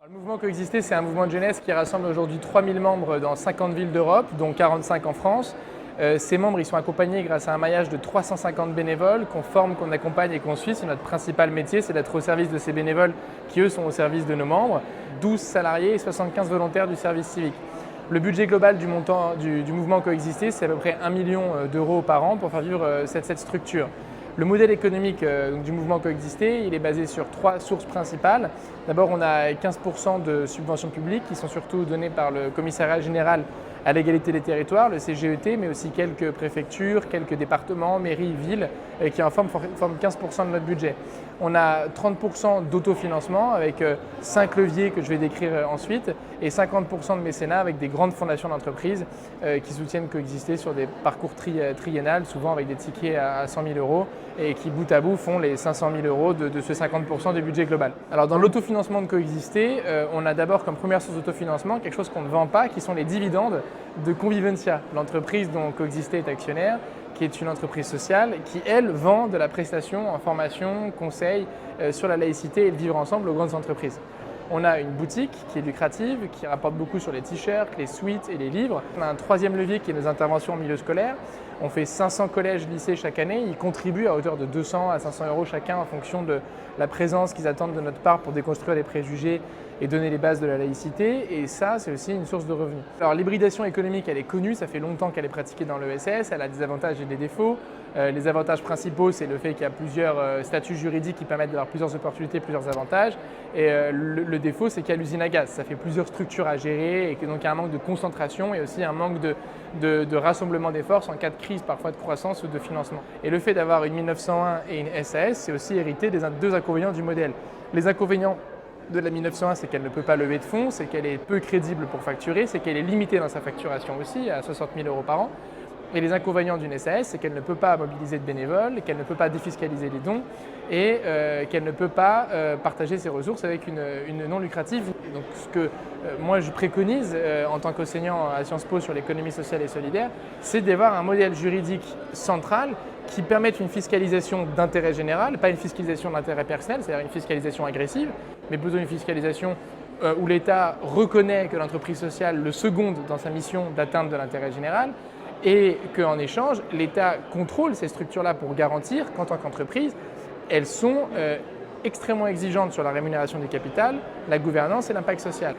Le mouvement Coexister, c'est un mouvement de jeunesse qui rassemble aujourd'hui 3000 membres dans 50 villes d'Europe, dont 45 en France. Ces membres ils sont accompagnés grâce à un maillage de 350 bénévoles qu'on forme, qu'on accompagne et qu'on suit. C'est notre principal métier, c'est d'être au service de ces bénévoles qui, eux, sont au service de nos membres. 12 salariés et 75 volontaires du service civique. Le budget global du mouvement Coexister, c'est à peu près 1 million d'euros par an pour faire vivre cette structure. Le modèle économique du mouvement Coexister, il est basé sur 3 sources principales. D'abord, on a 15% de subventions publiques qui sont surtout données par le Commissariat général à l'égalité des territoires, le CGET, mais aussi quelques préfectures, quelques départements, mairies, villes, qui en forment 15% de notre budget. On a 30% d'autofinancement avec 5 leviers que je vais décrire ensuite et 50% de mécénat avec des grandes fondations d'entreprises qui soutiennent Coexister sur des parcours triennales, souvent avec des tickets à 100 000 euros et qui bout à bout font les 500 000 euros de ce 50% du budget global. Alors dans l'autofinancement de Coexister, on a d'abord comme première source d'autofinancement quelque chose qu'on ne vend pas, qui sont les dividendes de Convivencia, l'entreprise dont Coexister est actionnaire, qui est une entreprise sociale qui, elle, vend de la prestation en formation, conseil sur la laïcité et le vivre ensemble aux grandes entreprises. On a une boutique qui est lucrative, qui rapporte beaucoup sur les t-shirts, les sweats et les livres. On a un troisième levier qui est nos interventions en milieu scolaire. On fait 500 collèges, lycées chaque année. Ils contribuent à hauteur de 200 à 500 euros chacun en fonction de la présence qu'ils attendent de notre part pour déconstruire les préjugés et donner les bases de la laïcité. Et ça, c'est aussi une source de revenus. Alors l'hybridation économique, elle est connue, ça fait longtemps qu'elle est pratiquée dans l'ESS. Elle a des avantages et des défauts. Les avantages principaux, c'est le fait qu'il y a plusieurs statuts juridiques qui permettent d'avoir plusieurs opportunités, plusieurs avantages. Et le défaut, c'est qu'il y a l'usine à gaz. Ça fait plusieurs structures à gérer et que donc il y a un manque de concentration et aussi un manque de rassemblement des forces en cas de crise, parfois de croissance ou de financement. Et le fait d'avoir une 1901 et une SAS, c'est aussi hérité des deux inconvénients du modèle. Les inconvénients de la 1901, c'est qu'elle ne peut pas lever de fonds, c'est qu'elle est peu crédible pour facturer, c'est qu'elle est limitée dans sa facturation aussi à 60 000 euros par an. Et les inconvénients d'une SAS, c'est qu'elle ne peut pas mobiliser de bénévoles, qu'elle ne peut pas défiscaliser les dons et qu'elle ne peut pas partager ses ressources avec une non lucrative. Donc ce que moi je préconise en tant qu'enseignant à Sciences Po sur l'économie sociale et solidaire, c'est d'avoir un modèle juridique central qui permette une fiscalisation d'intérêt général, pas une fiscalisation d'intérêt personnel, c'est-à-dire une fiscalisation agressive, mais plutôt une fiscalisation où l'État reconnaît que l'entreprise sociale le seconde dans sa mission d'atteinte de l'intérêt général, et qu'en échange, l'État contrôle ces structures-là pour garantir qu'en tant qu'entreprise, elles sont extrêmement exigeantes sur la rémunération du capital, la gouvernance et l'impact social.